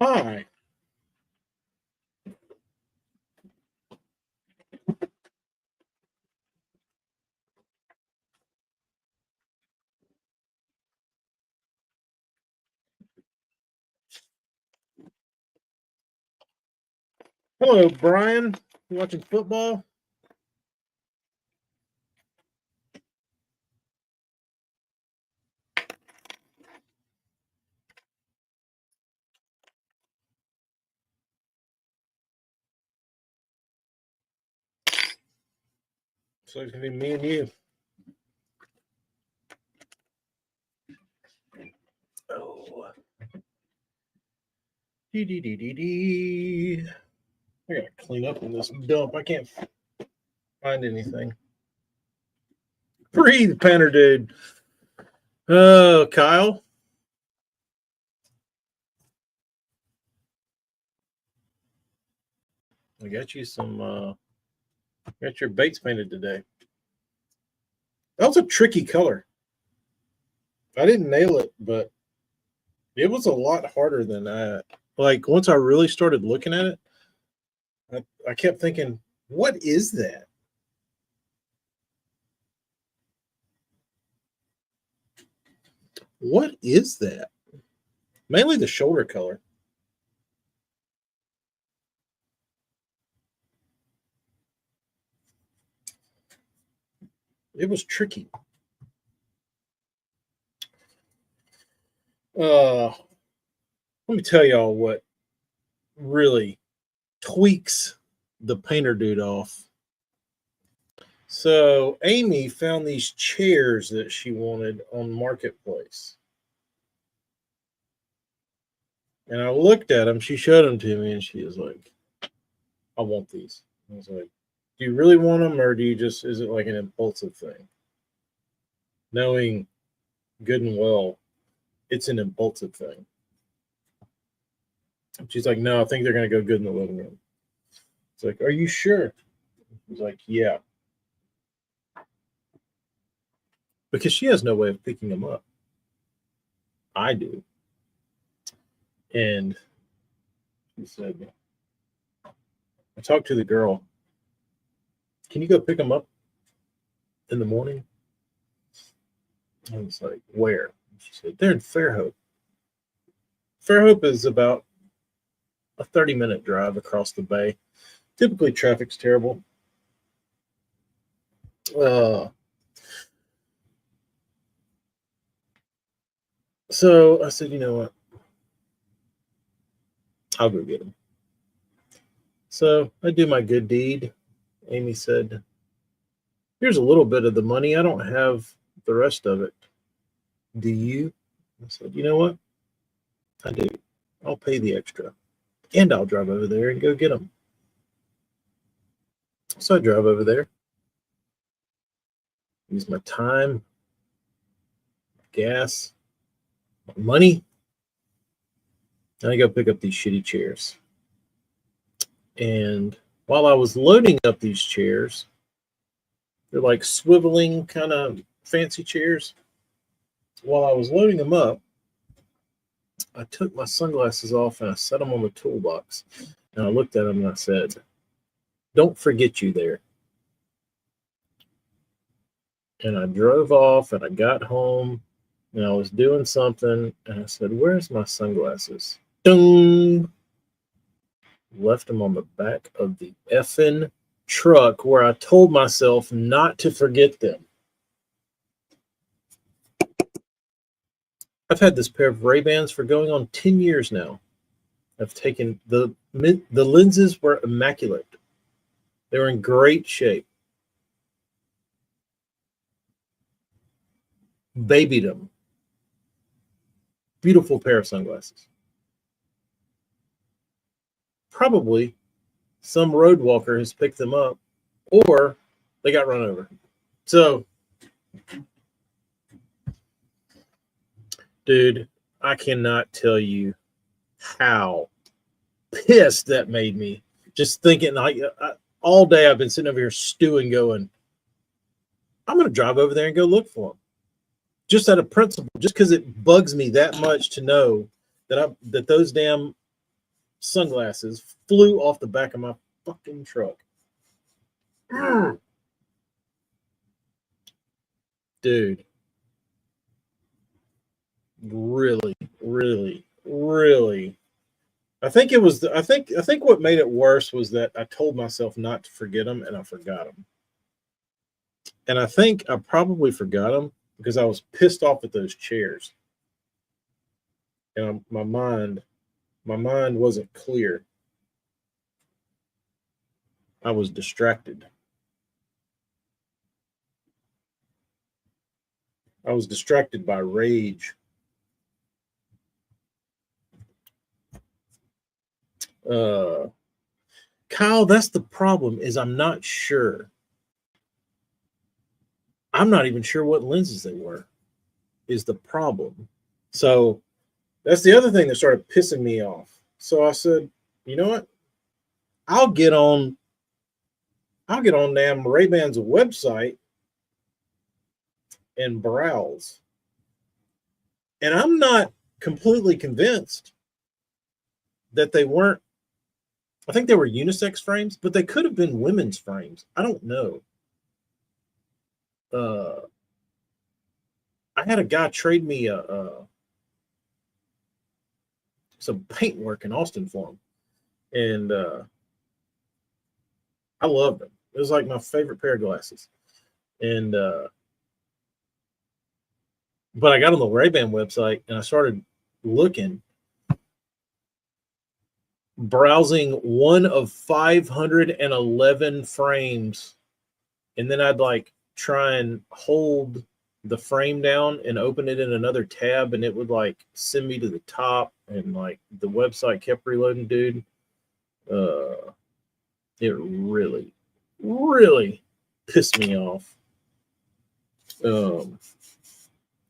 Hi. Hello, Brian. You watching football? So it's gonna be me and you. Oh. Dee. I gotta clean up in this dump. I can't find anything. Breathe, Panner dude. Oh, Kyle. I got you some got your baits painted today. That was a tricky color. I didn't nail it, but it was a lot harder than that. Like once I really started looking at it, I kept thinking, what is that? What is that? Mainly the shoulder color. It was tricky. Let me tell y'all what really tweaks the painter dude off. So Amy found these chairs that she wanted on Marketplace. And I looked at them. She showed them to me and she was like, I want these. I was like, do you really want them or is it like an impulsive thing? Knowing good and well, it's an impulsive thing. She's like, no, I think they're going to go good in the living room. It's like, are you sure? He's like, yeah. Because she has no way of picking them up. I do. And she said, I talked to the girl. Can you go pick them up in the morning? I was like, where? She said, they're in Fairhope. Fairhope is about a 30-minute drive across the bay. Typically, traffic's terrible. So I said, you know what? I'll go get them. So I do my good deed. Amy said, here's a little bit of the money. I don't have the rest of it. Do you? I said, you know what? I do. I'll pay the extra. And I'll drive over there and go get them. So I drove over there. Used my time, gas, money. And I go pick up these shitty chairs. And while I was loading up these chairs, they're like swiveling kind of fancy chairs. While I was loading them up, I took my sunglasses off and I set them on the toolbox. And I looked at them and I said, don't forget you there. And I drove off and I got home and I was doing something and I said, where's my sunglasses? Ding! Left them on the back of the effing truck where I told myself not to forget them. I've had this pair of Ray-Bans for going on 10 years now. I've taken the lenses were immaculate. They were in great shape. Babied them. Beautiful pair of sunglasses. Probably some road walker has picked them up or they got run over. So, dude, I cannot tell you how pissed that made me. Just thinking, all day I've been sitting over here stewing, going, I'm going to drive over there and go look for them. Just out of principle, just because it bugs me that much to know that those damn sunglasses flew off the back of my fucking truck. Dude. Really, really, really. I think it was. I think what made it worse was that I told myself not to forget them, and I forgot them. And I think I probably forgot them because I was pissed off at those chairs, and my mind wasn't clear. I was distracted. I was distracted by rage. Kyle, that's the problem. Is I'm not sure. I'm not even sure what lenses they were. Is the problem. So that's the other thing that started pissing me off. So I said, you know what? I'll get on damn Ray-Ban's website and browse. And I'm not completely convinced that they weren't. I think they were unisex frames, but they could have been women's frames. I don't know. I had a guy trade me some paintwork in Austin for him, and I loved them. It was like my favorite pair of glasses, and but I got on the Ray-Ban website and I started looking, browsing one of 511 frames, and then I'd like try and hold the frame down and open it in another tab, and it would like send me to the top, and like the website kept reloading, dude. It really, really pissed me off.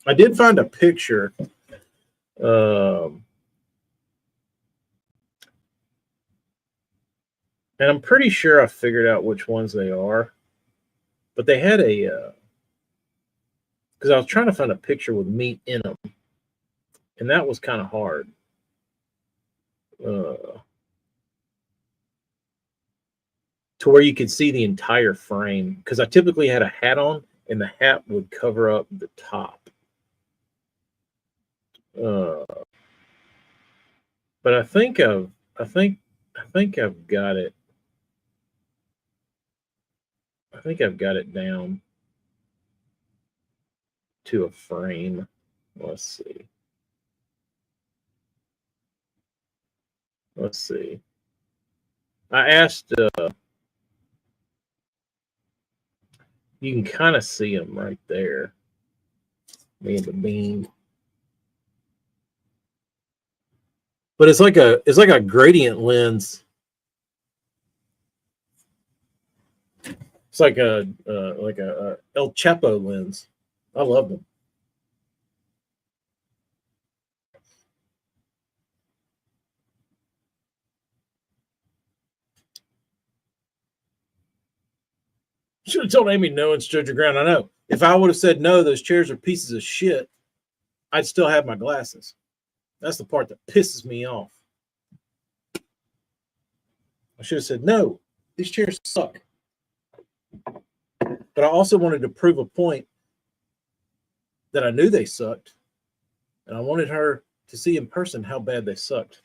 I did find a picture. And I'm pretty sure I figured out which ones they are. But they had a, because I was trying to find a picture with me in them. And that was kind of hard. To where you could see the entire frame. Because I typically had a hat on, and the hat would cover up the top. But I think I've got it. I think I've got it down to a frame. Let's see. I asked. You can kind of see them right there. Me and the beam. But it's like a gradient lens. It's like a El Chapo lens. I love them. Should have told Amy no and stood your ground. I know. If I would have said no, those chairs are pieces of shit, I'd still have my glasses. That's the part that pisses me off. I should have said no. These chairs suck. But I also wanted to prove a point that I knew they sucked, and I wanted her to see in person how bad they sucked.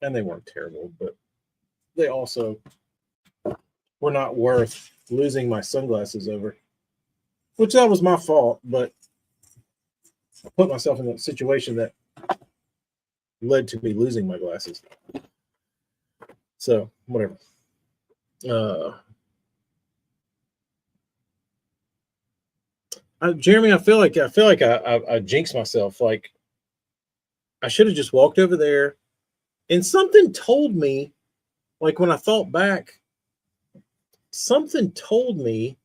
And they weren't terrible, but they also were not worth losing my sunglasses over, which that was my fault, but I put myself in that situation that led to me losing my glasses. So whatever. Jeremy, I feel like I jinxed myself. Like I should have just walked over there, and something told me, like when I thought back, something told me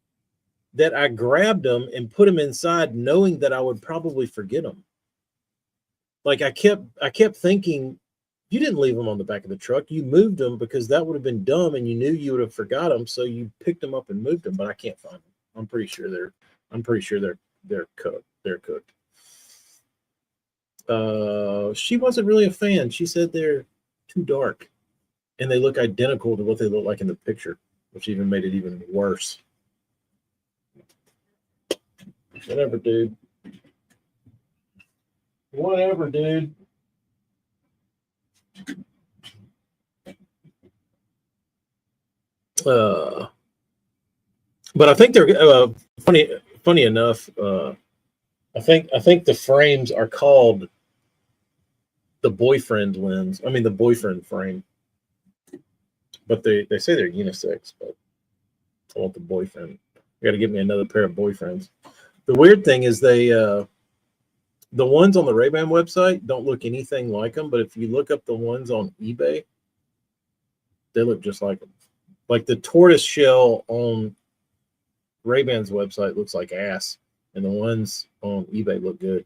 that I grabbed them and put them inside, knowing that I would probably forget them. Like I kept thinking, you didn't leave them on the back of the truck. You moved them because that would have been dumb, and you knew you would have forgot them, so you picked them up and moved them. But I can't find them. I'm pretty sure they're cooked. They're cooked. She wasn't really a fan. She said they're too dark and they look identical to what they look like in the picture, which even made it even worse. Whatever, dude. Whatever, dude. But I think they're funny enough. I think the frames are called the boyfriend lens. I mean the boyfriend frame, but they say they're unisex. But I want the boyfriend. I got to get me another pair of boyfriends. The weird thing is the ones on the Ray-Ban website don't look anything like them, but if you look up the ones on eBay, they look just like them. Like the tortoise shell on Ray-Ban's website looks like ass, and the ones on eBay look good.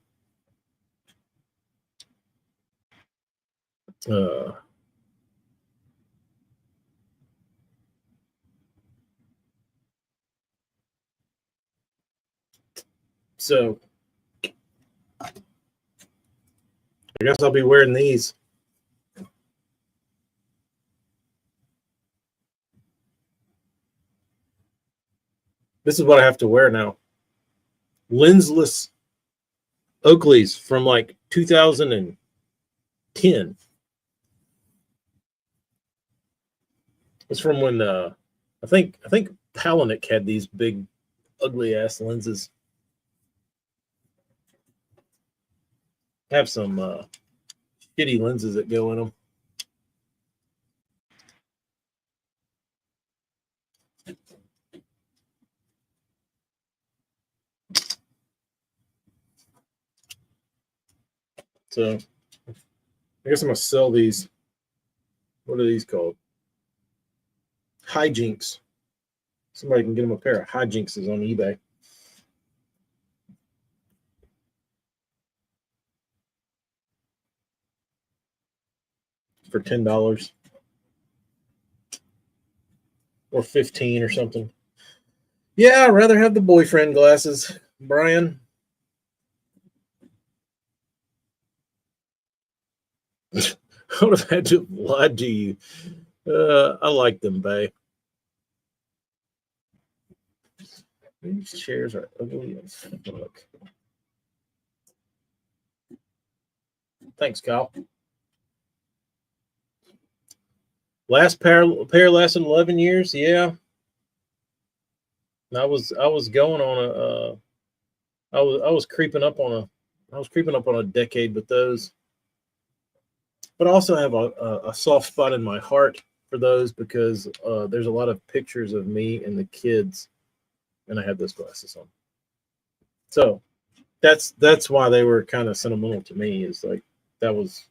So I guess I'll be wearing these. This is what I have to wear now. Lensless Oakleys from like 2010. It's from when I think Palinick had these big ugly ass lenses. Have some shitty lenses that go in them. So I guess I'm gonna sell these. What are these called? Hijinks. Somebody can get them a pair of Hijinkses on eBay. For $10 or 15 or something. Yeah, I'd rather have the boyfriend glasses, Brian. I would have had to have lied to you. I like them, babe. These chairs are ugly as fuck. Thanks, Kyle. Last pair lasted 11 years. Yeah, I was going on a I was creeping up on a decade with those. But I also have a soft spot in my heart for those because there's a lot of pictures of me and the kids, and I had those glasses on. So that's why they were kind of sentimental to me. Is like that was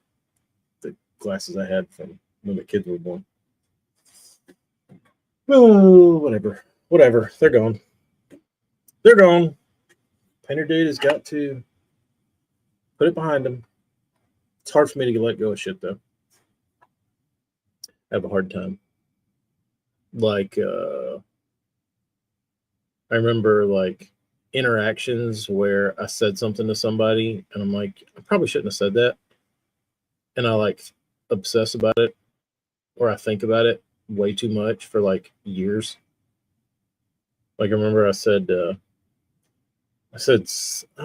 the glasses I had from when the kids were born. Oh, whatever. They're gone. They're gone. Painter dude has got to put it behind him. It's hard for me to let go of shit though. I have a hard time. Like I remember like interactions where I said something to somebody and I'm like, I probably shouldn't have said that. And I like obsess about it or I think about it way too much for like years. Like I remember I said I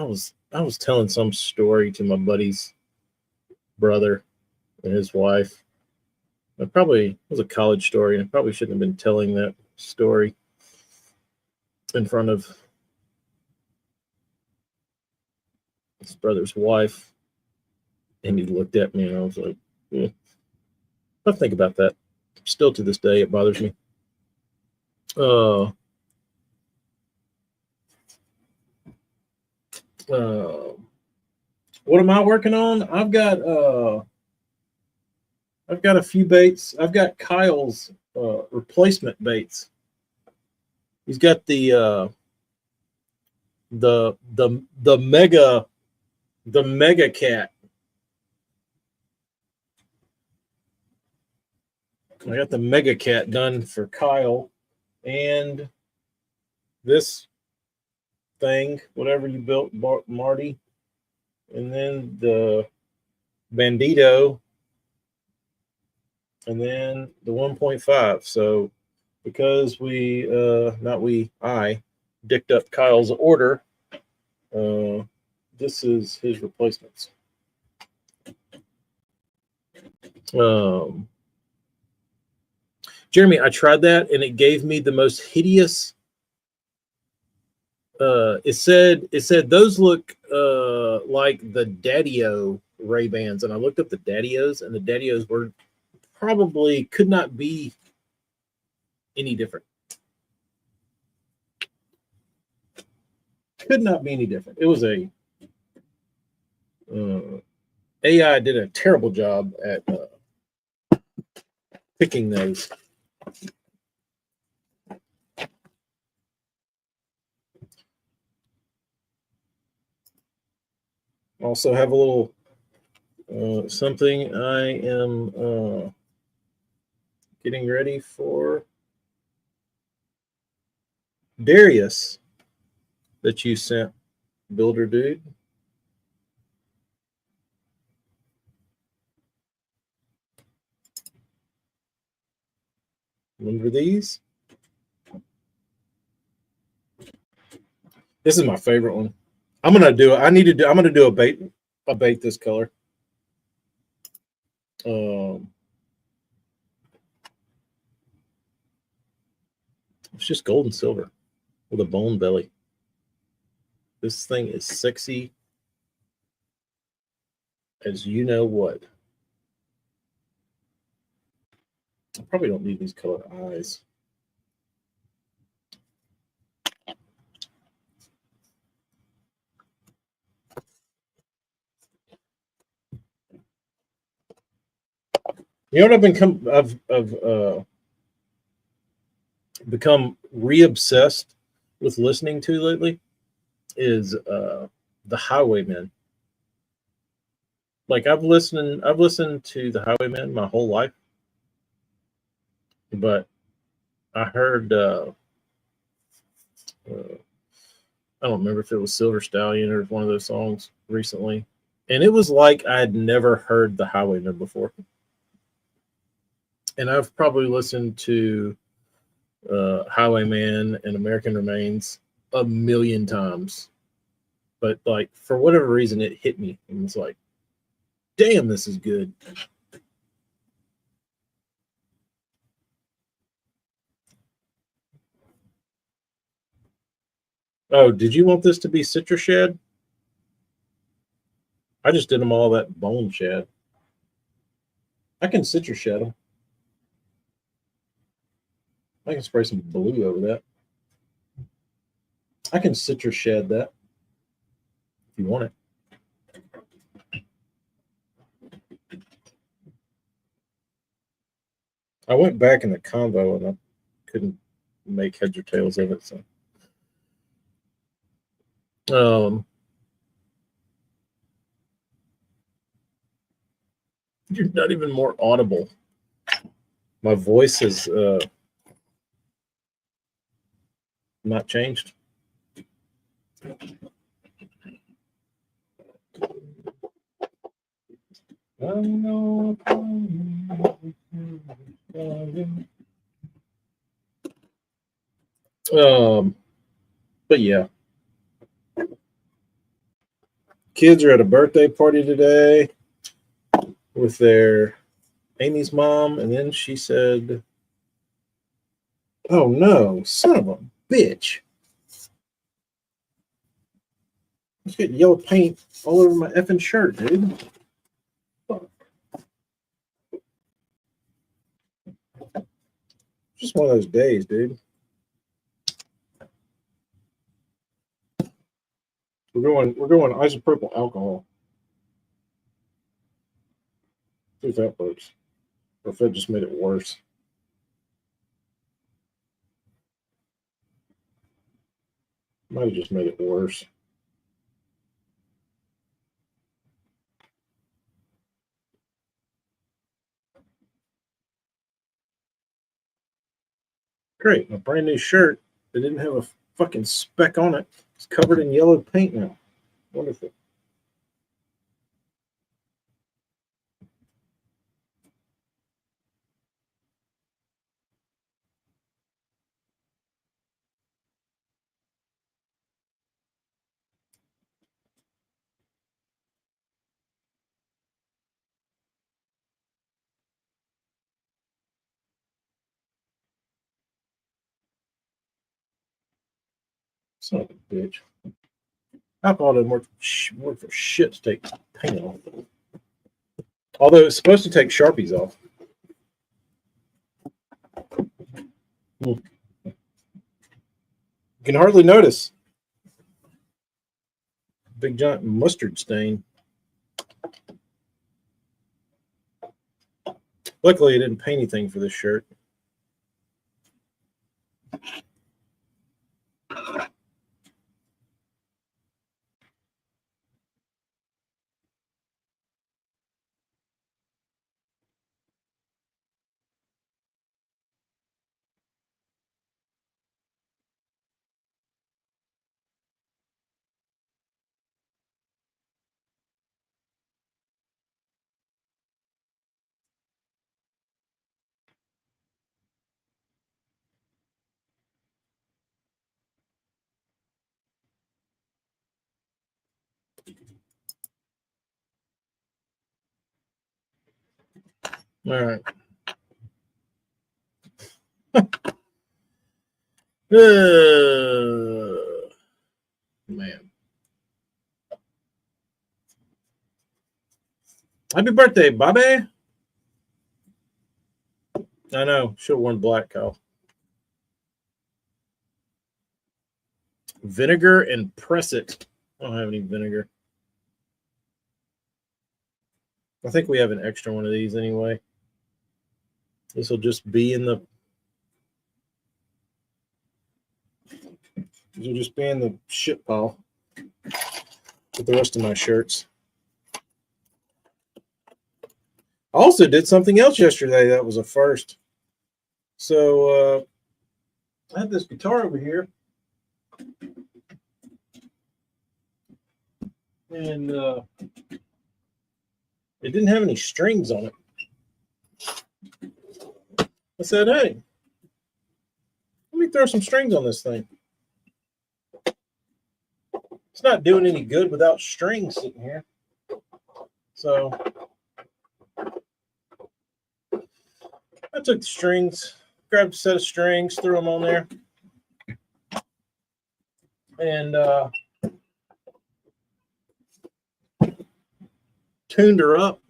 was telling some story to my buddy's brother and his wife. It probably was a college story and I probably shouldn't have been telling that story in front of his brother's wife. And he looked at me and I was like, yeah. I think about that. Still to this day, it bothers me. Uh, uh, what am I working on? I've got a few baits. I've got Kyle's replacement baits. He's got the mega cat. I got the mega cat done for Kyle, and this thing, whatever you built, Marty, and then the Bandito, and then the 1.5. So because I dicked up Kyle's order, this is his replacements. Jeremy, I tried that and it gave me the most hideous. It said those look like the Daddio Ray-Bans, and I looked up the Daddios, and the Daddios were probably could not be any different. Could not be any different. It was a AI did a terrible job at picking those. Also have a little something I am getting ready for Darius that you sent, Builder Dude. Remember these? This is my favorite one. I'm gonna do. I'm gonna do a bait this color. It's just gold and silver with a bone belly. This thing is sexy as you know what. I probably don't need these colored eyes. You know what I've become re-obsessed with listening to lately is the Highwaymen. Like I've listened to the Highwaymen my whole life, but I heard I don't remember if it was Silver Stallion or one of those songs recently, and it was like I had never heard the Highwaymen before. And I've probably listened to Highwayman and American Remains a million times, but like for whatever reason, it hit me and was like, "Damn, this is good." Oh, did you want this to be Citrus Shed? I just did them all that bone shed. I can Citrus Shed them. I can spray some blue over that. I can Citrus Shed that if you want it. I went back in the convo and I couldn't make heads or tails of it. So, you're not even more audible. My voice is not changed. But yeah, kids are at a birthday party today with their Amy's mom, and then she said, "Oh no, son of a bitch! Let's get yellow paint all over my effing shirt, dude." Fuck. Just one of those days, dude. We're going isopropyl alcohol. See if that works. Or if that just made it worse. Might have just made it worse. Great. My brand new shirt that didn't have a fucking speck on it. It's covered in yellow paint now. Wonderful. Son of a bitch. Alcohol doesn't work for shit to take paint off. Although it's supposed to take Sharpies off. You can hardly notice. Big giant mustard stain. Luckily, I didn't pay anything for this shirt. All right. Man. Happy birthday, Bobby. I know. Should have worn black, Kyle. Vinegar and press it. I don't have any vinegar. I think we have an extra one of these anyway. This will just be in the. This will just be in the shit pile with the rest of my shirts. I also did something else yesterday that was a first. So I had this guitar over here. And it didn't have any strings on it. I said, hey, let me throw some strings on this thing. It's not doing any good without strings sitting here. So I took the strings, grabbed a set of strings, threw them on there, and tuned her up.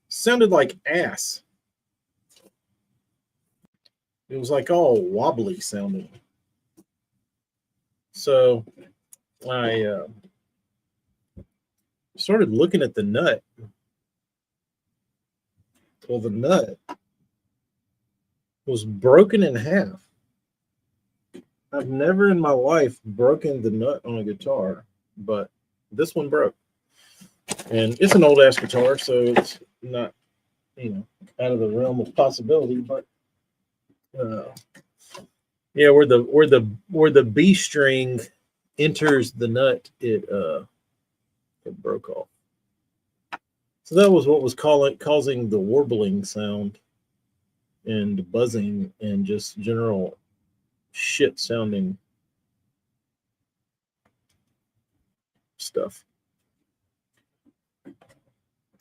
Sounded like ass. It was like all wobbly sounding. So I started looking at the nut. Well, the nut was broken in half. I've never in my life broken the nut on a guitar, but this one broke. And it's an old ass guitar, so it's not, out of the realm of possibility. But yeah, where the B string enters the nut, it broke off. So that was what was causing the warbling sound and buzzing and just general shit sounding stuff.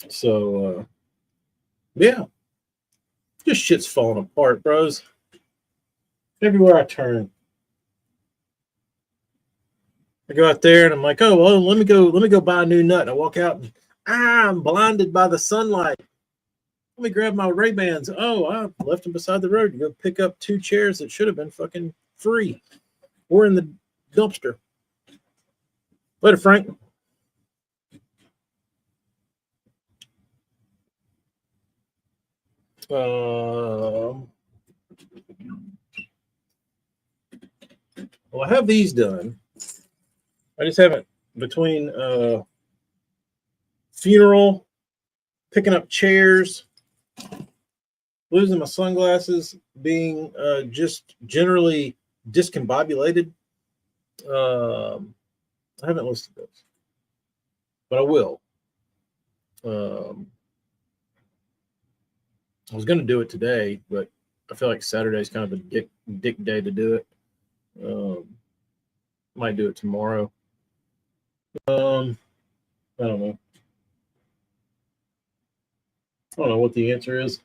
So yeah, just shit's falling apart, bros. Everywhere I turn, I go out there and I'm like, oh well, let me go buy a new nut. And I walk out and I'm blinded by the sunlight. Let me grab my Ray-Bans. Oh, I left them beside the road to go pick up 2 chairs that should have been fucking free. Or in the dumpster. Later, Frank. Well, I have these done. I just haven't, between funeral, picking up chairs, losing my sunglasses, being just generally discombobulated. I haven't listed those, but I will. I was going to do it today, but I feel like Saturday's kind of a dick day to do it. Might do it tomorrow. I don't know. I don't know what the answer is.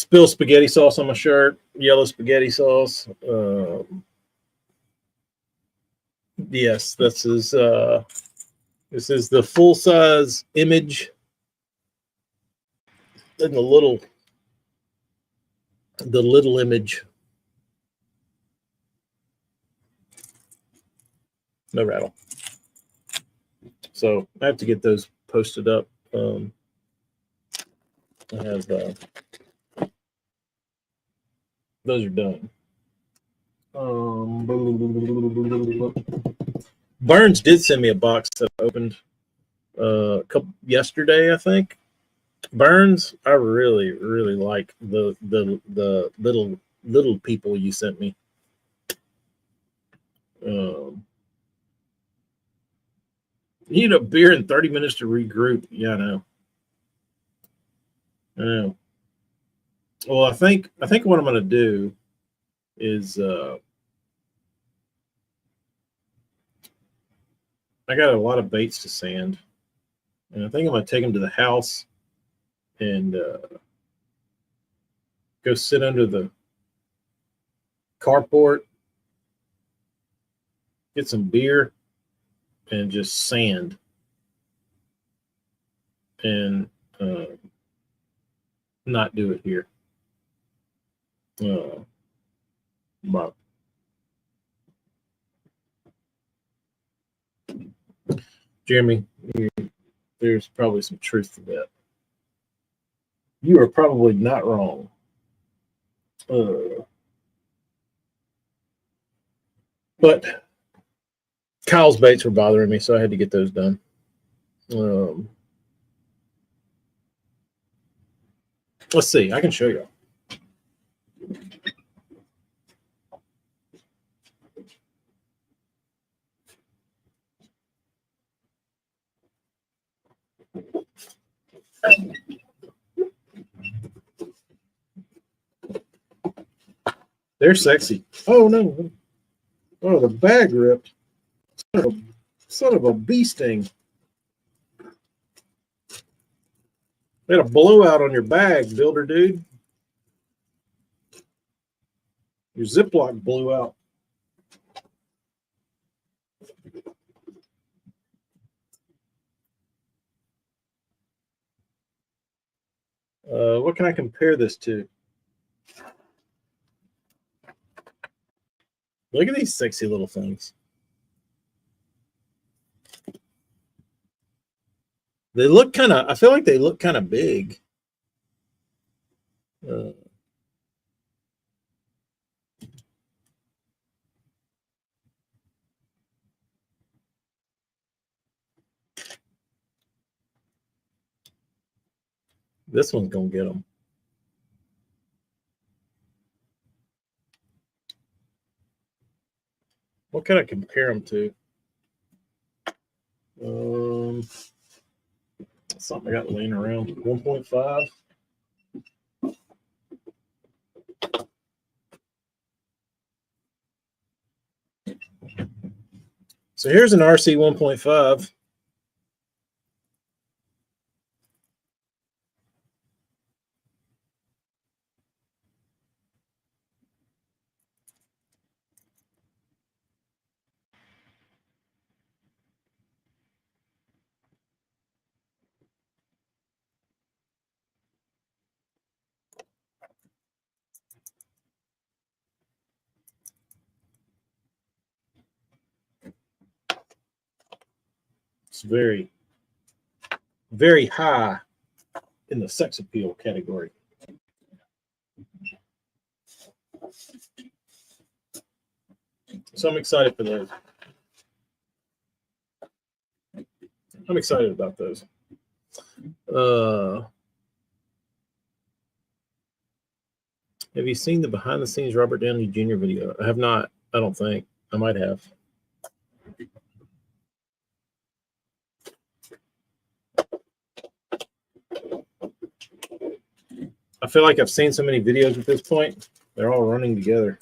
Spill spaghetti sauce on my shirt. Yellow spaghetti sauce. Yes, this is the full size image. And the little image. No rattle. So I have to get those posted up. I have those are done. Burns did send me a box that I opened yesterday, I think. Burns, I really like the little people you sent me. You need a beer in 30 minutes to regroup. Yeah, I know. Well, I think what I'm going to do is I got a lot of baits to sand, and I think I'm going to take them to the house and go sit under the carport, get some beer, and just sand. And not do it here. But Jeremy, there's probably some truth to that. You are probably not wrong. But Kyle's baits were bothering me, so I had to get those done. Let's see. I can show you. They're sexy. Oh no! Oh, the bag ripped. Son of a bee sting. You had a blowout on your bag, builder dude. Your Ziploc blew out. What can I compare this to? Look at these sexy little things. They look kind of, I feel like they look kind of big. This one's going to get them. What can I compare them to? Something I got laying around. 1.5. So here's an RC 1.5. It's very, very high in the sex appeal category. So I'm excited for those. I'm excited about those. Have you seen the behind the scenes Robert Downey Jr. video? I have not. I don't think. I might have. I feel like I've seen so many videos at this point. They're all running together.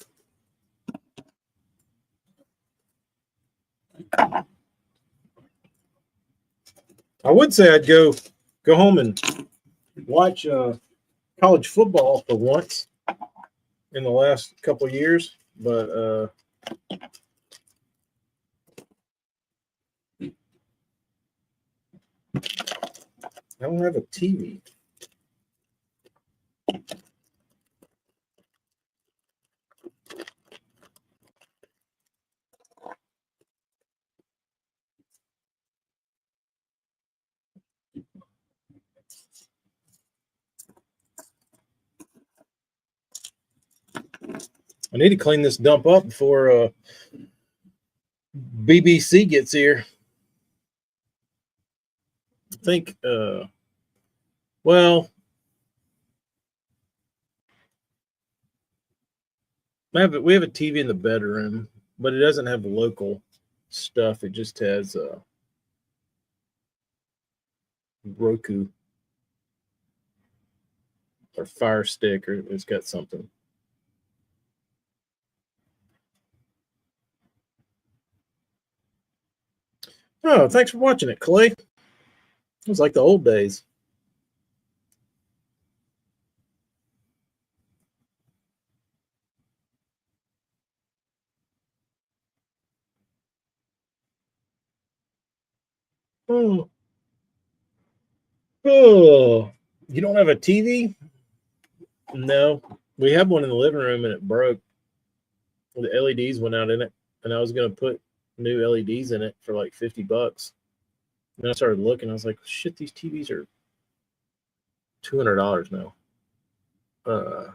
I would say I'd go home and watch college football for once in the last couple of years, but I don't have a TV. I need to clean this dump up before BBC gets here. I think, well, we have a TV in the bedroom, but it doesn't have local stuff. It just has Roku or Fire Stick, or it's got something. Oh, thanks for watching it, Clay. It was like the old days. Oh, oh, you don't have a TV? No, we had one in the living room and it broke. The LEDs went out in it, and I was going to put new LEDs in it for like $50. And I started looking. I was like, shit, these TVs are $200 now.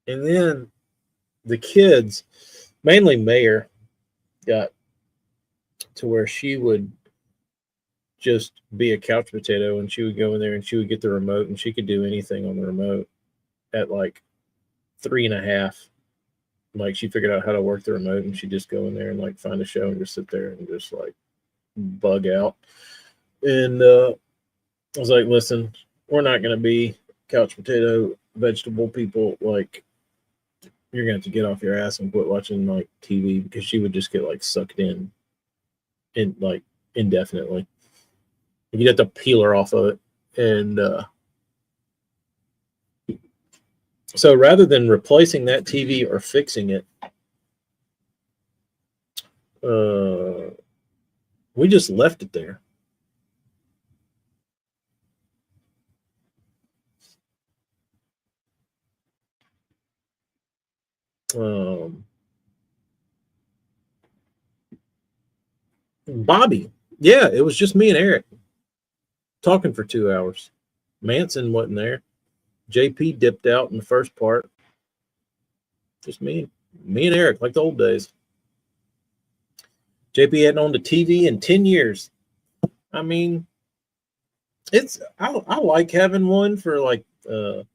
And then the kids, mainly Mayor, got to where she would just be a couch potato, and she would go in there and she would get the remote, and she could do anything on the remote at like 3.5. Like, she figured out how to work the remote, and she'd just go in there and like find a show and just sit there and just like bug out. And I was like, listen, we're not going to be couch potato vegetable people. Like, you're going to have to get off your ass and quit watching like TV, because she would just get like sucked in like indefinitely. You'd have to peel her off of it. And so rather than replacing that TV or fixing it, we just left it there. Bobby, yeah, it was just me and Eric talking for 2 hours. Manson wasn't there. JP dipped out in the first part. Just me and Eric, like the old days. JP hadn't owned a TV in 10 years. I mean, I like having one for like to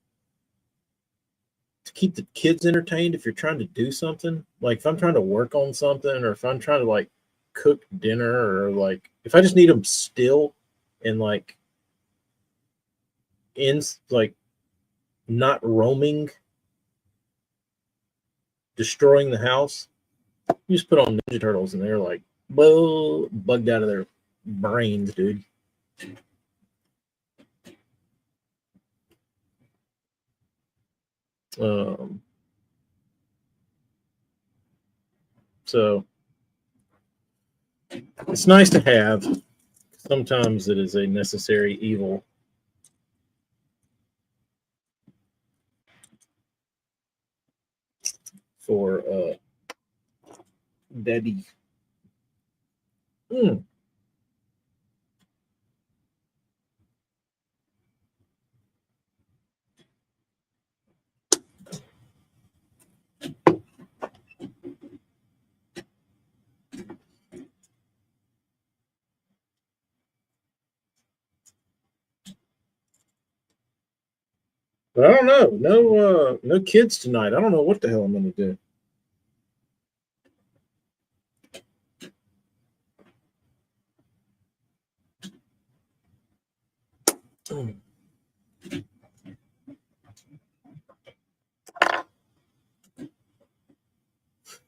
keep the kids entertained if you're trying to do something. Like if I'm trying to work on something, or if I'm trying to like cook dinner, or like if I just need them still and like in like not roaming, destroying the house. You just put on Ninja Turtles and they're like bugged out of their brains, dude. So it's nice to have. Sometimes it is a necessary evil. For Debbie. But I don't know. No kids tonight. I don't know what the hell I'm going to do.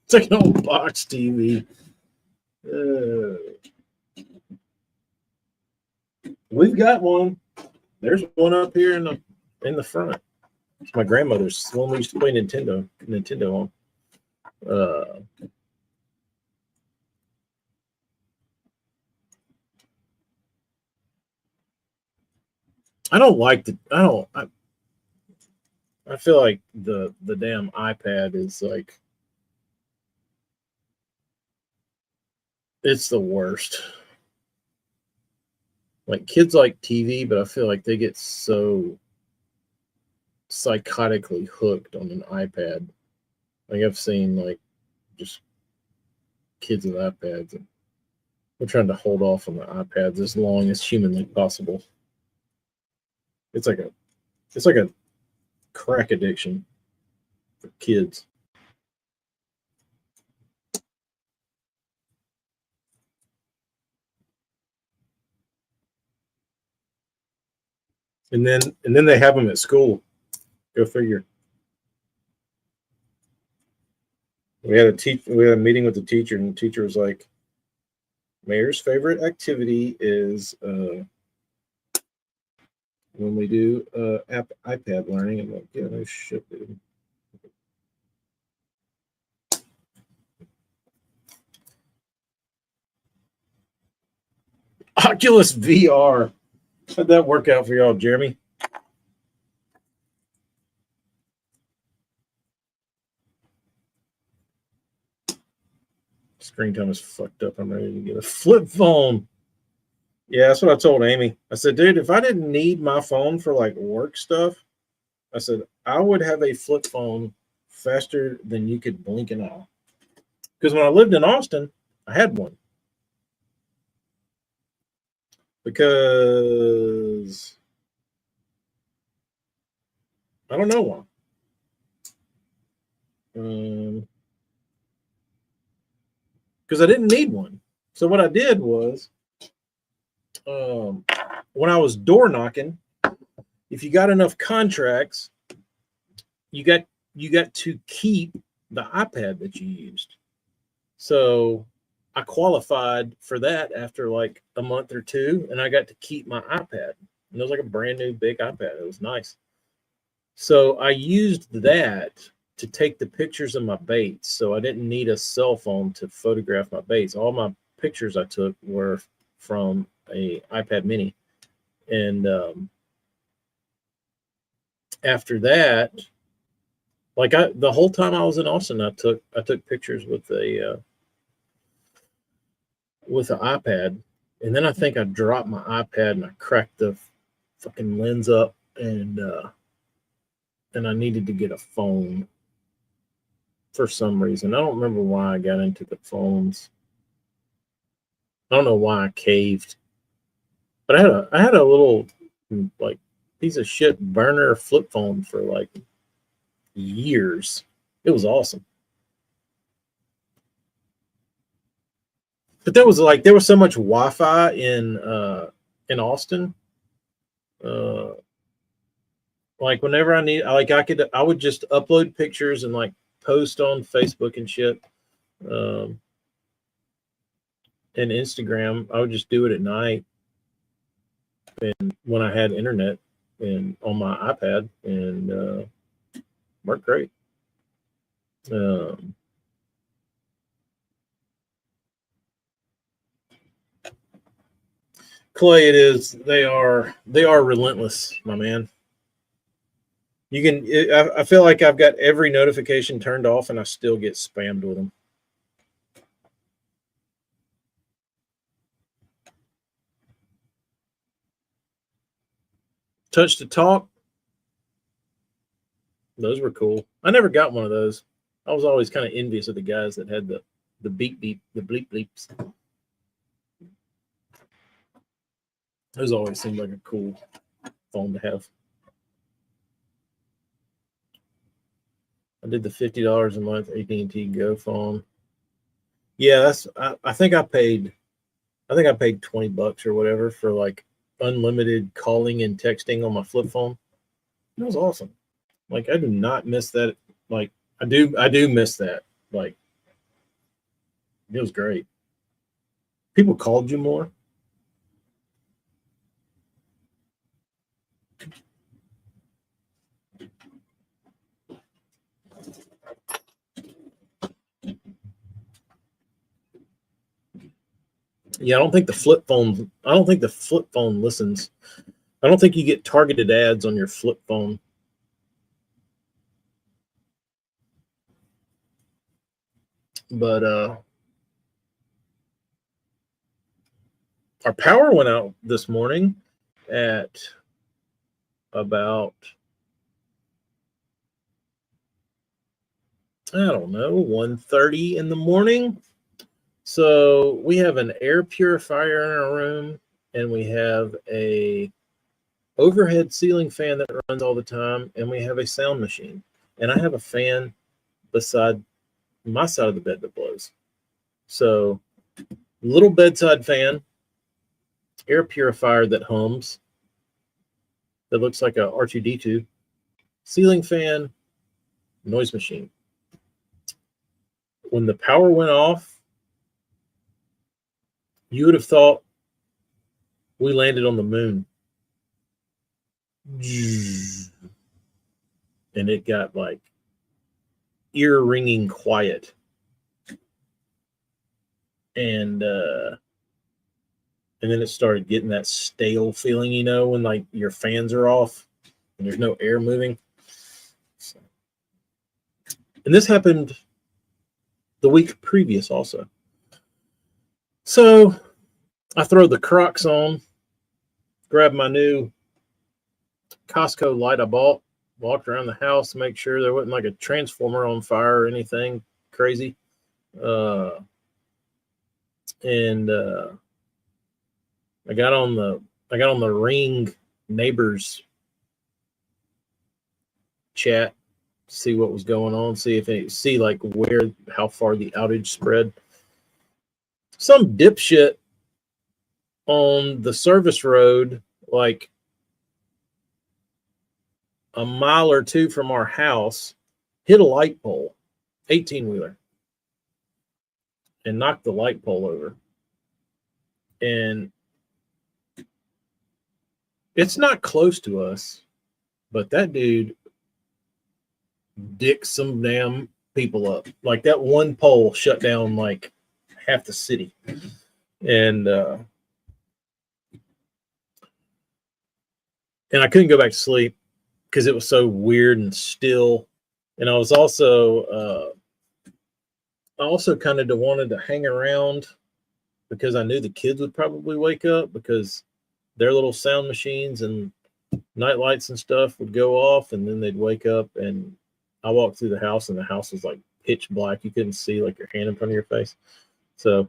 It's like an old box TV. We've got one. There's one up here in the in the front. It's my grandmother's, the one we used to play Nintendo on. I don't like the. I feel like the damn iPad is like, it's the worst. Like, kids like TV, but I feel like they get so psychotically hooked on an iPad. Like, I've seen like just kids with iPads, and we're trying to hold off on the iPads as long as humanly possible. It's like a crack addiction for kids. And then they have them at school. Go figure. We had a meeting with the teacher, and the teacher was like, "Mayor's favorite activity is when we do iPad learning." I'm like, "Yeah, no shit, dude." Oculus VR. How'd that work out for y'all, Jeremy? Screen time is fucked up. I'm ready to get a flip phone. Yeah, that's what I told Amy. I said, dude, if I didn't need my phone for like work stuff, I said, I would have a flip phone faster than you could blink an eye. Because when I lived in Austin, I had one. Because I don't know why. Because I didn't need one. So what I did was, when I was door knocking, if you got enough contracts, you got to keep the iPad that you used. So I qualified for that after like a month or two, and I got to keep my iPad. And it was like a brand new big iPad. It was nice. So I used that to take the pictures of my baits. So I didn't need a cell phone to photograph my baits. All my pictures I took were from a iPad mini. And after that, like the whole time I was in Austin, I took pictures with an iPad. And then I think I dropped my iPad and I cracked the fucking lens up, and I needed to get a phone for some reason. I don't remember why I got into the phones. I don't know why I caved. But I had a little like piece of shit burner flip phone for like years. It was awesome. But there was so much Wi-Fi in Austin. Uh, like whenever I would just upload pictures and like post on Facebook and shit. Um, and Instagram. I would just do it at night and when I had internet and on my iPad, and worked great. Um, Clay, it is. They are relentless, my man. You can. I feel like I've got every notification turned off, and I still get spammed with them. Touch to talk. Those were cool. I never got one of those. I was always kind of envious of the guys that had the beep beep, the bleep bleeps. Those always seemed like a cool phone to have. I did the $50 a month AT&T Go phone. Yeah, I think I paid $20 or whatever for like unlimited calling and texting on my flip phone. It was awesome. Like, I do not miss that. Like, I do miss that. Like, it was great. People called you more. Yeah, I don't think the flip phone. I don't think the flip phone listens. I don't think you get targeted ads on your flip phone. But our power went out this morning at about, I don't know, 1:30 in the morning. So we have an air purifier in our room, and we have a overhead ceiling fan that runs all the time, and we have a sound machine. And I have a fan beside my side of the bed that blows. So little bedside fan, air purifier that hums, that looks like a R2D2, ceiling fan, noise machine. When the power went off, you would have thought we landed on the moon. And it got like ear-ringing quiet. And then it started getting that stale feeling, you know, when like your fans are off and there's no air moving. So, and this happened the week previous also. So I throw the Crocs on, grab my new Costco light I bought, walked around the house to make sure there wasn't like a transformer on fire or anything crazy. I got on the Ring neighbors chat to see what was going on, see like how far the outage spread. Some dipshit on the service road, like a mile or two from our house, hit a light pole, 18-wheeler, and knocked the light pole over. And it's not close to us, but that dude dicked some damn people up. Like that one pole shut down like half the city. And I couldn't go back to sleep because it was so weird and still. And I was also kind of wanted to hang around because I knew the kids would probably wake up because their little sound machines and night lights and stuff would go off, and then they'd wake up. And I walked through the house, and the house was like pitch black. You couldn't see like your hand in front of your face. So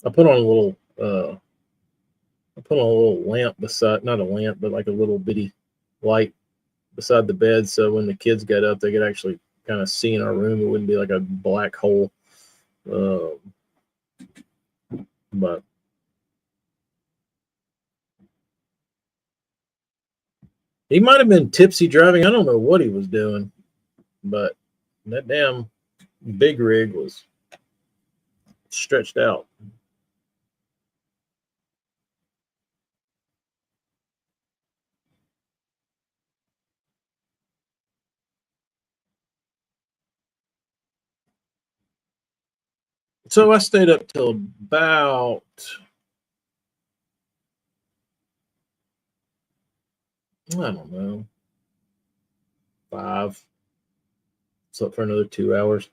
I put on a little lamp beside, not a lamp, but like a little bitty light beside the bed. So when the kids got up, they could actually kind of see in our room. It wouldn't be like a black hole. But he might have been tipsy driving. I don't know what he was doing, but that damn big rig was stretched out. So I stayed up till about, I don't know, 5. Slept for another 2 hours.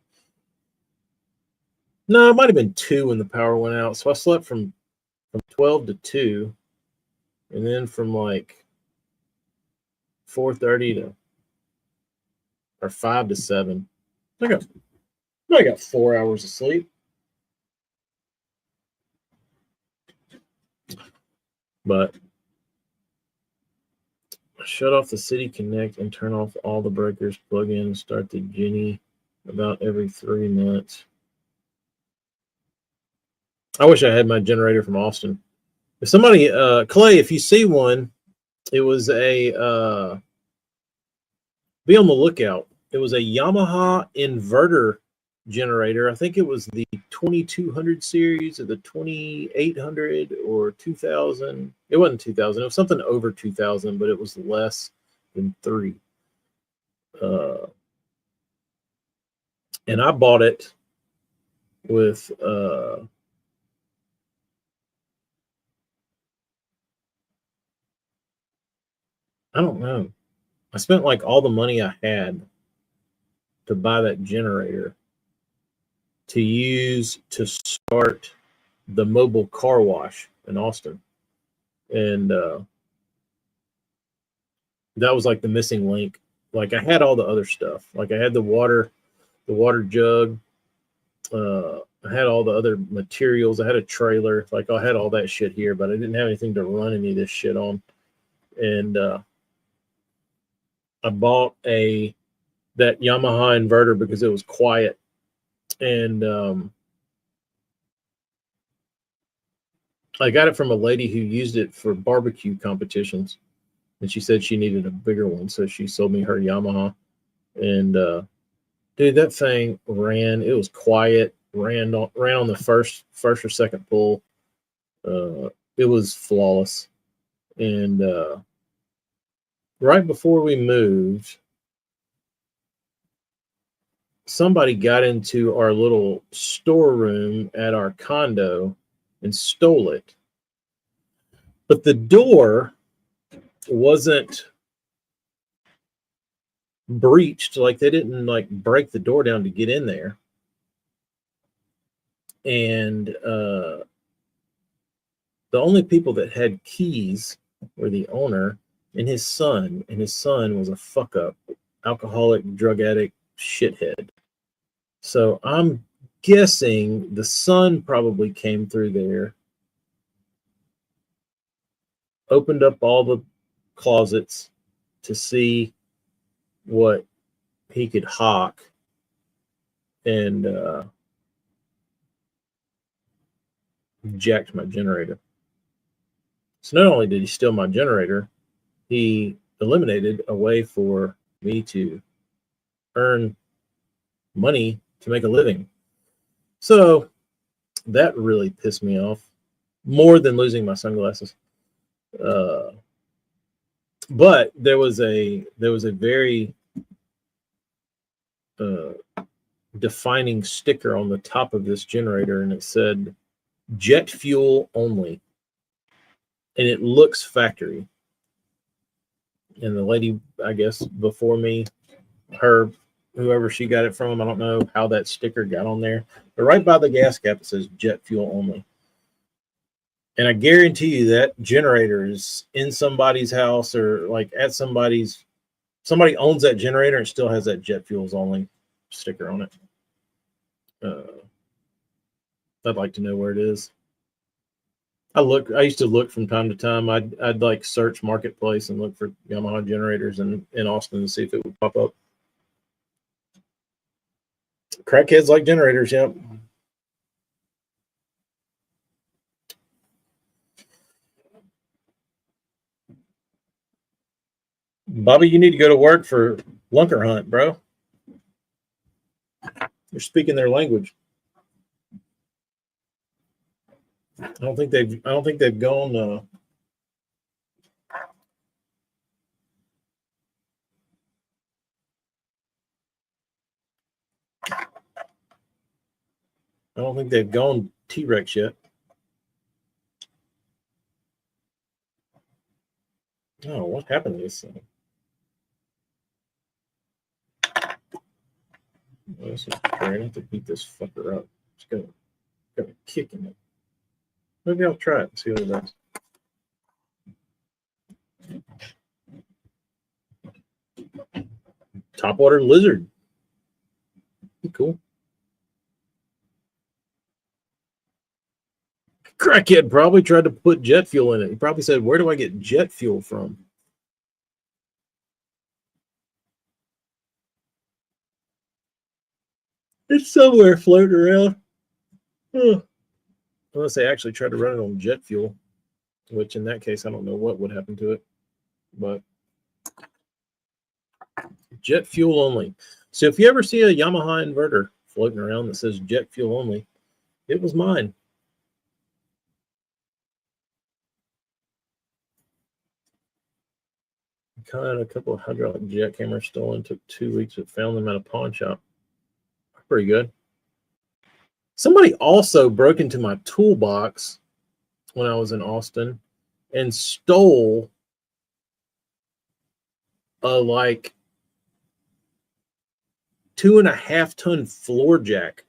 No, it might have been 2 when the power went out. So I slept from 12 to 2, and then from like 4:30 to, or 5 to 7. I got 4 hours of sleep. But shut off the City Connect and turn off all the breakers, plug in and start the Jenny about every 3 minutes. I wish I had my generator from Austin. If somebody, Clay, if you see one, it was be on the lookout. It was a Yamaha inverter generator. I think it was the 2200 series or the 2800 or 2000. It wasn't 2000. It was something over 2000, but it was less than 3. And I bought it with I don't know. I spent like all the money I had to buy that generator to use to start the mobile car wash in Austin. And that was like the missing link. Like I had all the other stuff. Like I had the water jug. I had all the other materials. I had a trailer. Like I had all that shit here, but I didn't have anything to run any of this shit on. And I bought that Yamaha inverter because it was quiet. And I got it from a lady who used it for barbecue competitions. And she said she needed a bigger one. So she sold me her Yamaha. And dude, that thing ran. It was quiet. Ran on the first or second pull. It was flawless. And right before we moved, somebody got into our little storeroom at our condo and stole it. But the door wasn't breached. Like they didn't like break the door down to get in there. And the only people that had keys were the owner and his son. And his son was a fuck up, alcoholic, drug addict, shithead. So I'm guessing the son probably came through there, opened up all the closets to see what he could hawk, and jacked my generator. So not only did he steal my generator, he eliminated a way for me to earn money to make a living. So that really pissed me off more than losing my sunglasses. But there was a very defining sticker on the top of this generator, and it said jet fuel only, and it looks factory. And the lady, I guess before me, whoever she got it from, I don't know how that sticker got on there, but right by the gas cap it says jet fuel only. And I guarantee you that generator is in somebody's house or like at somebody owns that generator and still has that jet fuels only sticker on it. I'd like to know where it is. I used to look from time to time. I'd like search Marketplace and look for Yamaha generators in Austin and see if it would pop up. Crackheads like generators, yep. Bobby, you need to go to work for Lunker Hunt, bro. You're speaking their language. I don't think they've gone. I don't think they've gone T-Rex yet. Oh, what happened to this thing? This is trying to beat this fucker up. It's got a kick in it. Maybe I'll try it and see what it does. Topwater lizard. Cool. Crackhead probably tried to put jet fuel in it. He probably said, "Where do I get jet fuel from?" It's somewhere floating around. Unless they actually tried to run it on jet fuel, which in that case, I don't know what would happen to it. But jet fuel only. So if you ever see a Yamaha inverter floating around that says jet fuel only, it was mine. I had a couple of hydraulic jet cameras stolen. Took 2 weeks, but found them at a pawn shop. I pretty good. Somebody also broke into my toolbox when I was in Austin and stole a like 2.5 ton floor jack.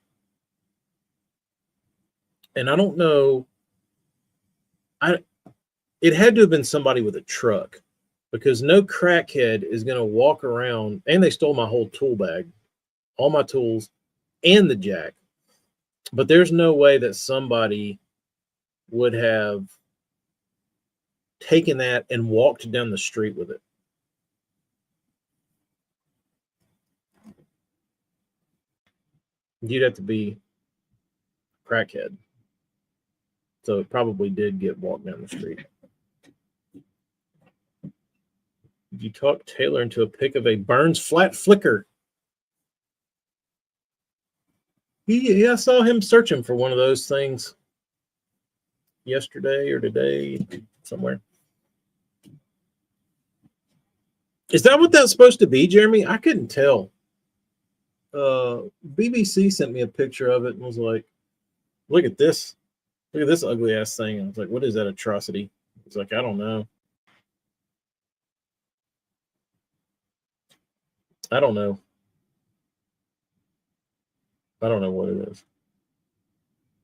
And I don't know, it had to have been somebody with a truck, because no crackhead is going to walk around, and they stole my whole tool bag, all my tools and the jack. But there's no way that somebody would have taken that and walked down the street with it. You'd have to be a crackhead. So it probably did get walked down the street. You talked Taylor into a pic of a Burns flat flicker. I saw him searching for one of those things yesterday or today somewhere. Is that what that's supposed to be, Jeremy? I couldn't tell. BBC sent me a picture of it and was like, look at this. Look at this ugly ass thing. I was like, what is that atrocity? It's like, I don't know. I don't know. I don't know what it is.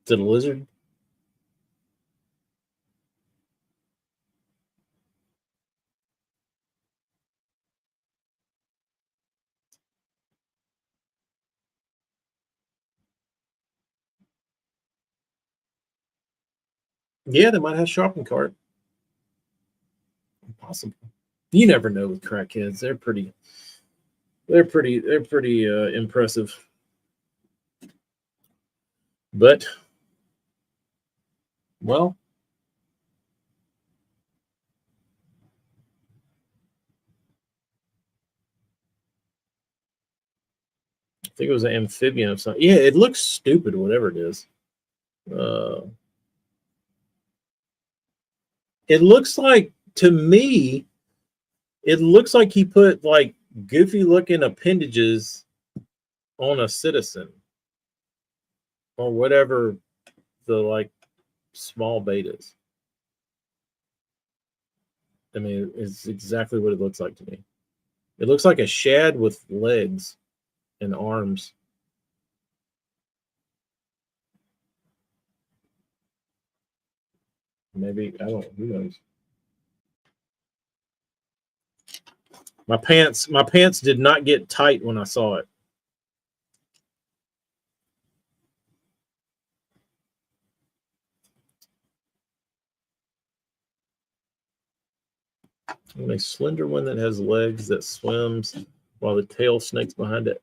Is it a lizard? Yeah, they might have a shopping cart. Possible. You never know with crackheads. They're pretty impressive. But, well, I think it was an amphibian of something. Yeah, it looks stupid, whatever it is. It looks like, to me, it looks like he put like goofy looking appendages on a citizen or whatever the like small bait is. I mean, it's exactly what it looks like to me. It looks like a shad with legs and arms. Maybe, I don't know, who knows. My pants did not get tight when I saw it. And a slender one that has legs that swims while the tail snakes behind it.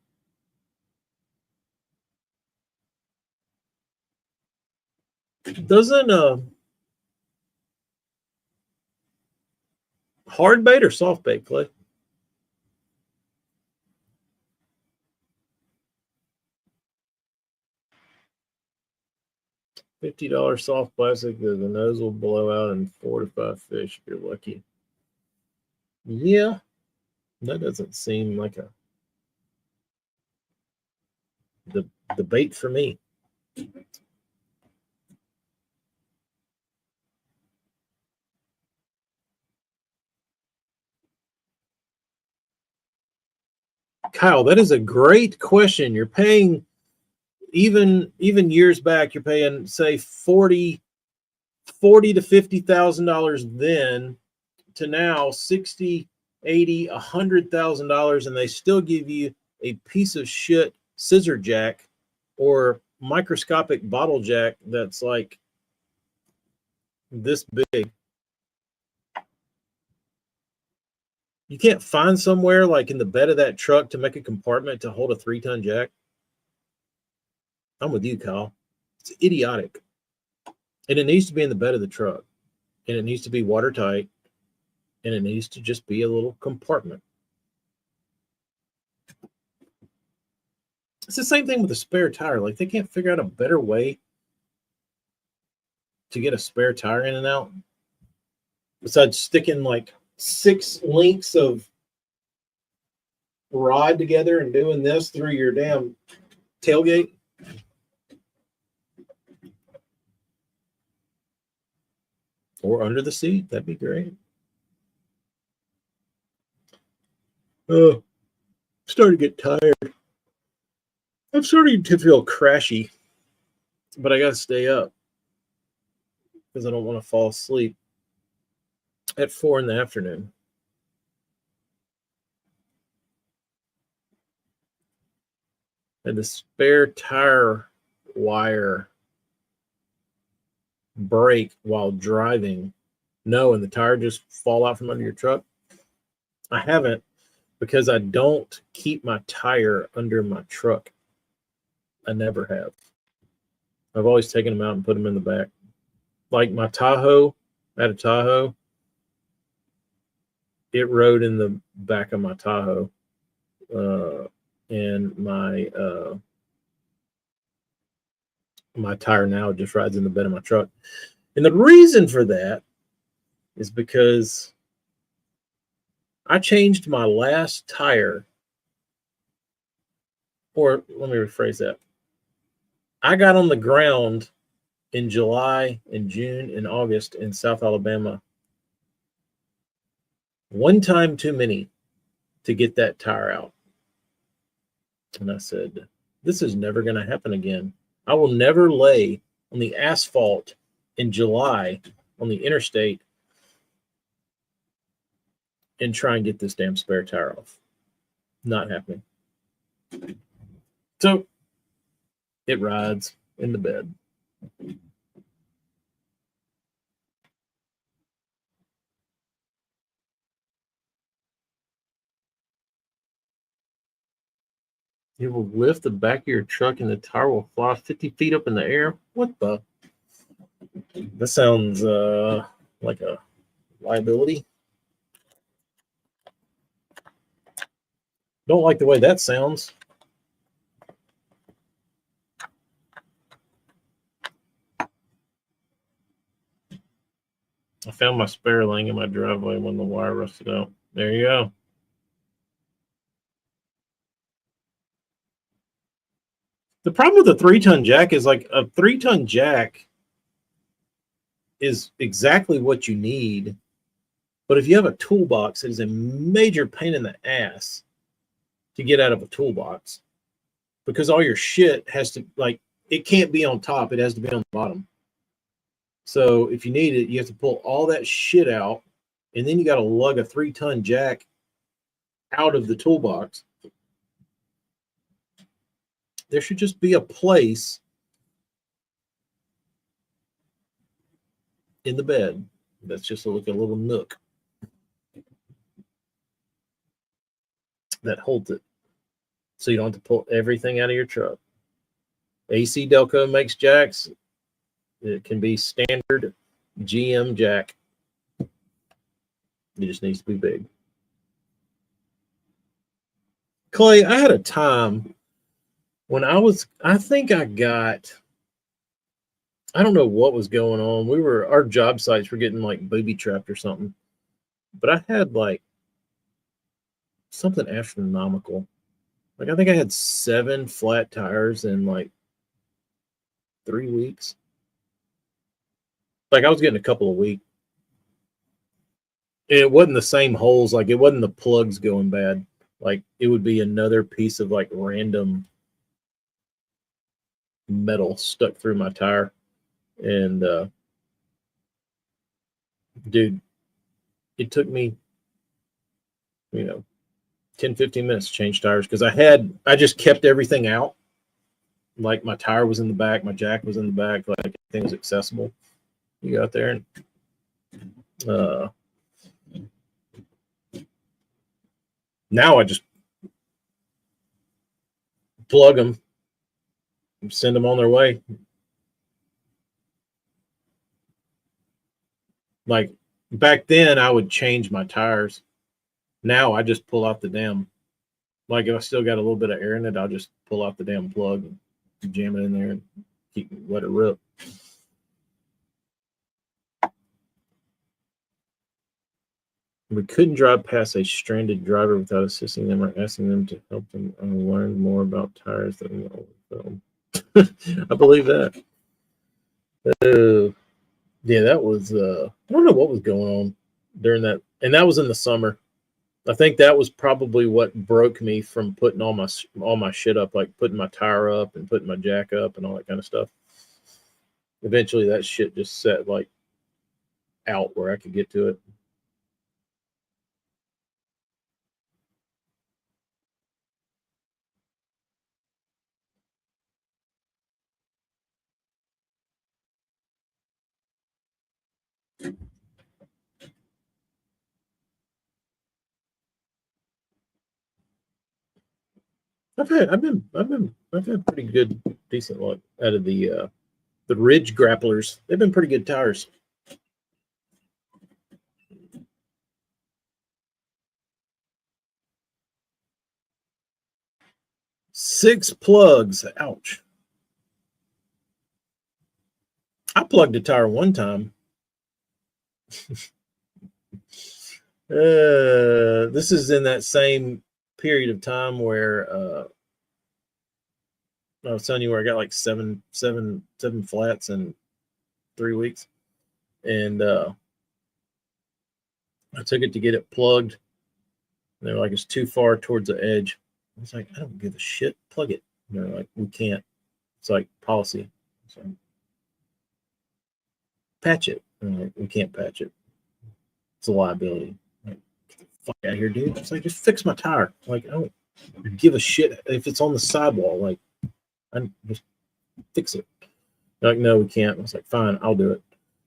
Doesn't hard bait or soft bait, Clay? $50 soft plastic that the nose will blow out in 4 to 5 fish if you're lucky. Yeah, that doesn't seem like the bait for me. Kyle, that is a great question. You're paying even years back, you're paying say $40 to $50,000 then to now $60, $80, $100,000, and they still give you a piece of shit scissor jack or microscopic bottle jack that's like this big. You can't find somewhere like in the bed of that truck to make a compartment to hold a 3-ton jack. I'm with you, Kyle. It's idiotic. And it needs to be in the bed of the truck. And it needs to be watertight. And it needs to just be a little compartment. It's the same thing with a spare tire. Like, they can't figure out a better way to get a spare tire in and out besides sticking like 6 links of rod together and doing this through your damn tailgate. Or under the seat. That'd be great. Oh, starting to get tired. I'm starting to feel crashy, but I got to stay up because I don't want to fall asleep at 4 in the afternoon. And the spare tire wire break while driving. No, and the tire just fall out from under your truck. I haven't, because I don't keep my tire under my truck. I never have. I've always taken them out and put them in the back. Like my Tahoe, I had a Tahoe. It rode in the back of my Tahoe. And my tire now just rides in the bed of my truck. And the reason for that is because I changed my last tire. Or let me rephrase that. I got on the ground in July and June and August in South Alabama. One time too many to get that tire out. And I said, this is never going to happen again. I will never lay on the asphalt in July on the interstate and try and get this damn spare tire off. Not happening. So it rides in the bed. It will lift the back of your truck and the tire will fly 50 feet up in the air. What the? That sounds like a liability. Don't like the way that sounds. I found my spare laying in my driveway when the wire rusted out. There you go. The problem with a 3-ton jack is like a 3-ton jack is exactly what you need. But if you have a toolbox, it is a major pain in the ass to get out of a toolbox because all your shit has to, like, it can't be on top. It has to be on the bottom. So if you need it, you have to pull all that shit out, and then you got to lug a 3-ton jack out of the toolbox. There should just be a place in the bed that's just like a little nook that holds it, so you don't have to pull everything out of your truck. AC Delco makes jacks. It can be standard GM jack. It just needs to be big. Clay, I had a time when I think I don't know what was going on. Our job sites were getting like booby trapped or something. But I had like something astronomical. Like I think I had 7 flat tires in like 3 weeks. Like I was getting a couple a week. And it wasn't the same holes. Like it wasn't the plugs going bad. Like it would be another piece of like random metal stuck through my tire. And dude, it took me 10-15 minutes to change tires because I just kept everything out. Like my tire was in the back, my jack was in the back, like everything was accessible. You go out there and now I just plug them, send them on their way. Like back then, I would change my tires. Now I just pull out the damn. Like if I still got a little bit of air in it, I'll just pull out the damn plug and jam it in there and let it rip. We couldn't drive past a stranded driver without assisting them or asking them to help them learn more about tires than the old film. I believe that. Yeah, that was. I don't know what was going on during that, and that was in the summer. I think that was probably what broke me from putting all my shit up, like putting my tire up and putting my jack up and all that kind of stuff. Eventually, that shit just set like out where I could get to it. I've had pretty good, decent luck out of the Ridge Grapplers. They've been pretty good tires. Six plugs. Ouch. I plugged a tire one time. This is in that same period of time where I was telling you where I got like seven flats in 3 weeks, and I took it to get it plugged. And they're like, it's too far towards the edge. I was like, I don't give a shit. Plug it. And they're like, we can't. It's like policy. So patch it. And like, we can't patch it. It's a liability. Like, get the fuck out of here, dude. It's like, just fix my tire. Like, I don't give a shit if it's on the sidewall. Like, I just fix it. They're like, no, we can't. I was like, fine, I'll do it.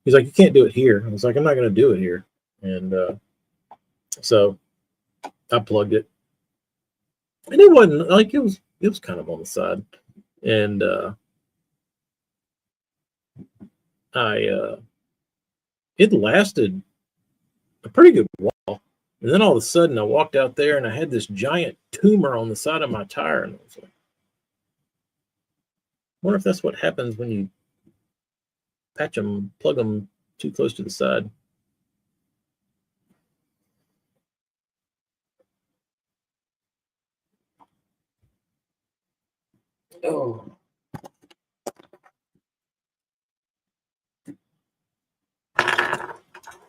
He's like, you can't do it here. I was like, I'm not going to do it here. And so I plugged it, and it wasn't like it was kind of on the side, and I it lasted a pretty good while, and then all of a sudden I walked out there and I had this giant tumor on the side of my tire, and I was like, I wonder if that's what happens when you plug them too close to the side. Oh.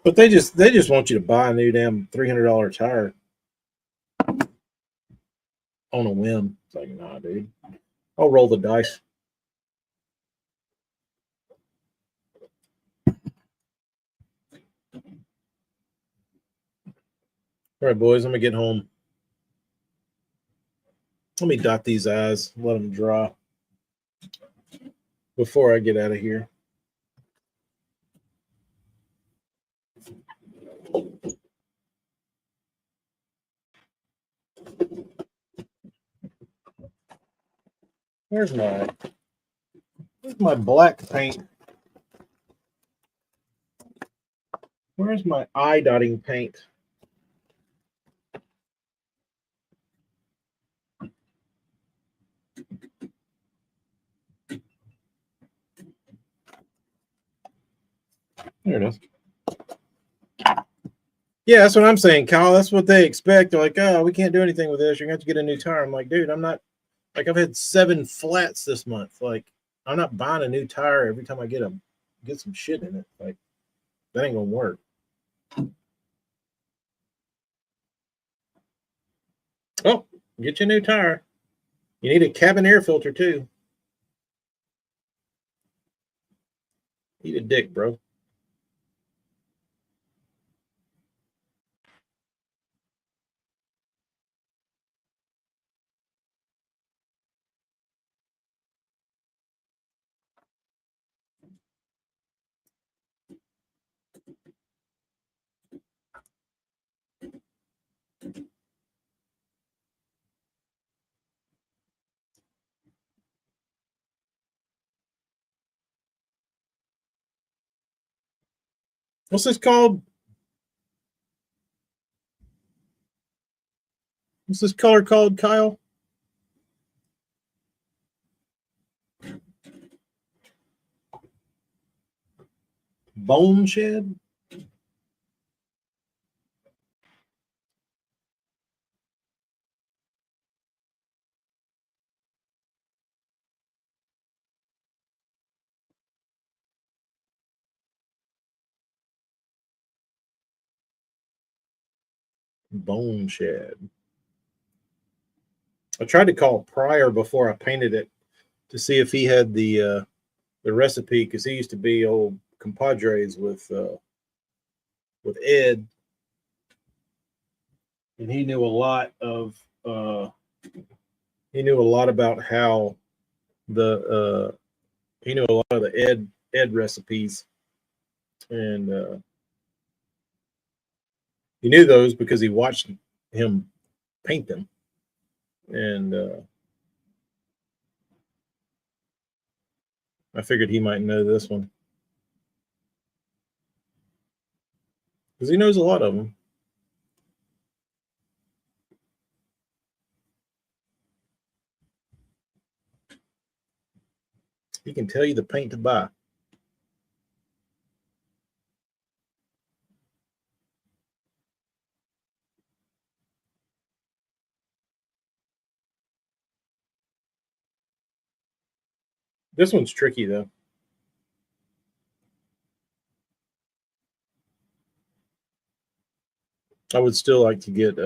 But they just want you to buy a new damn $300 tire on a whim. It's like, nah, dude. I'll roll the dice. All right, boys, I'm gonna get home. Let me dot these I's, let them dry before I get out of here. Where's my black paint? Where's my eye dotting paint? There it is. Yeah, that's what I'm saying, Kyle. That's what they expect. They're like, oh, we can't do anything with this. You're gonna have to get a new tire. I'm like, dude, I'm not like I've had 7 flats this month. Like, I'm not buying a new tire every time I get some shit in it. Like, that ain't gonna work. Oh, get you a new tire. You need a cabin air filter too. Eat a dick, bro. What's this called? What's this color called, Kyle? Bone shed? Bone Shed. I tried to call Pryor before I painted it to see if he had the recipe, because he used to be old compadres with Ed, and he knew a lot about how he knew a lot of the Ed recipes, and he knew those because he watched him paint them, and I figured he might know this one because he knows a lot of them. He can tell you the paint to buy. This one's tricky though. I would still like to get.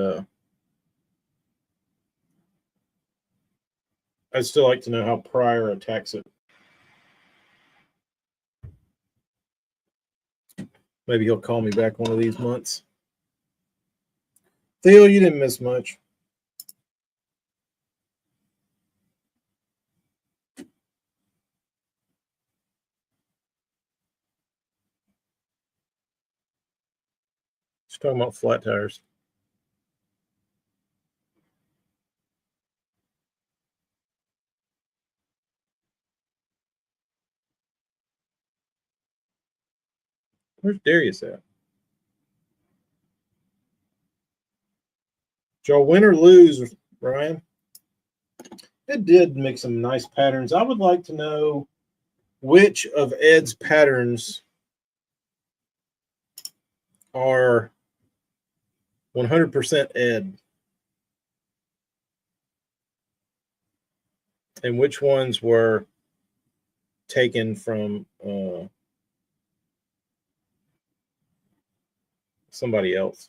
I'd still like to know how Pryor attacks it. Maybe he'll call me back one of these months. Theo, you didn't miss much. She's talking about flat tires. Where's Darius at? Did y'all win or lose, Ryan? It did make some nice patterns. I would like to know which of Ed's patterns are 100% Ed, and which ones were taken from somebody else.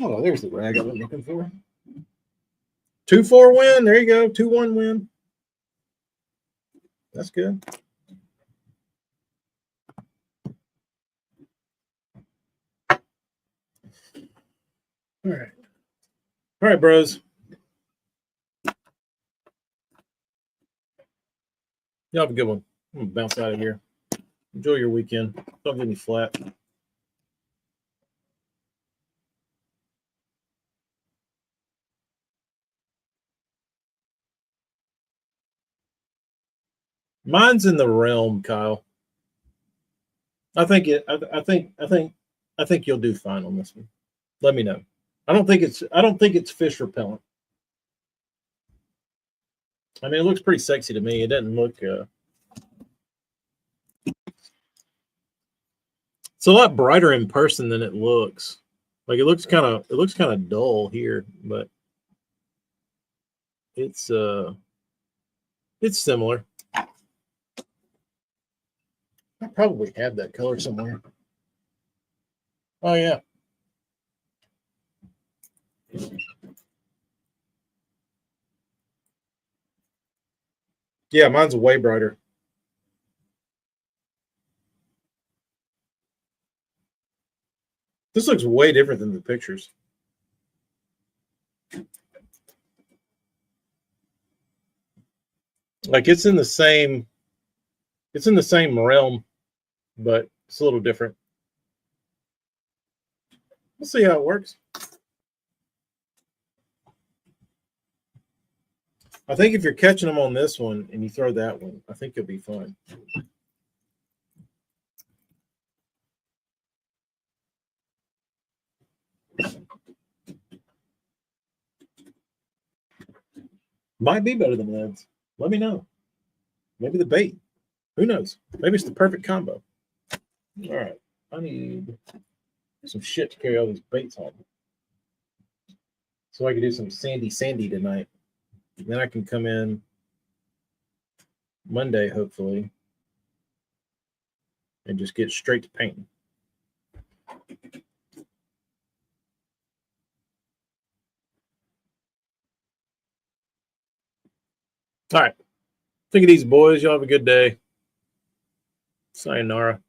Oh, there's the rag I was looking for. 2-4 win. There you go. 2-1 win. That's good. All right. All right, bros. Y'all have a good one. I'm going to bounce out of here. Enjoy your weekend. Don't get me flat. Mine's in the realm, Kyle. I think you'll do fine on this one. Let me know. I don't think it's fish repellent. I mean, it looks pretty sexy to me. It doesn't look. It's a lot brighter in person than it looks. Like it looks kind of dull here, but it's similar. I probably have that color somewhere. Oh yeah. Yeah, mine's way brighter. This looks way different than the pictures. Like it's in the same realm, but it's a little different. We'll see how it works. I think if you're catching them on this one and you throw that one, I think you'll be fine. Might be better than lids. Let me know. Maybe the bait. Who knows? Maybe it's the perfect combo. All right. I need some shit to carry all these baits home. So I can do some sandy tonight. Then I can come in Monday, hopefully, and just get straight to painting. All right. Take it easy, boys. Y'all have a good day. Sayonara.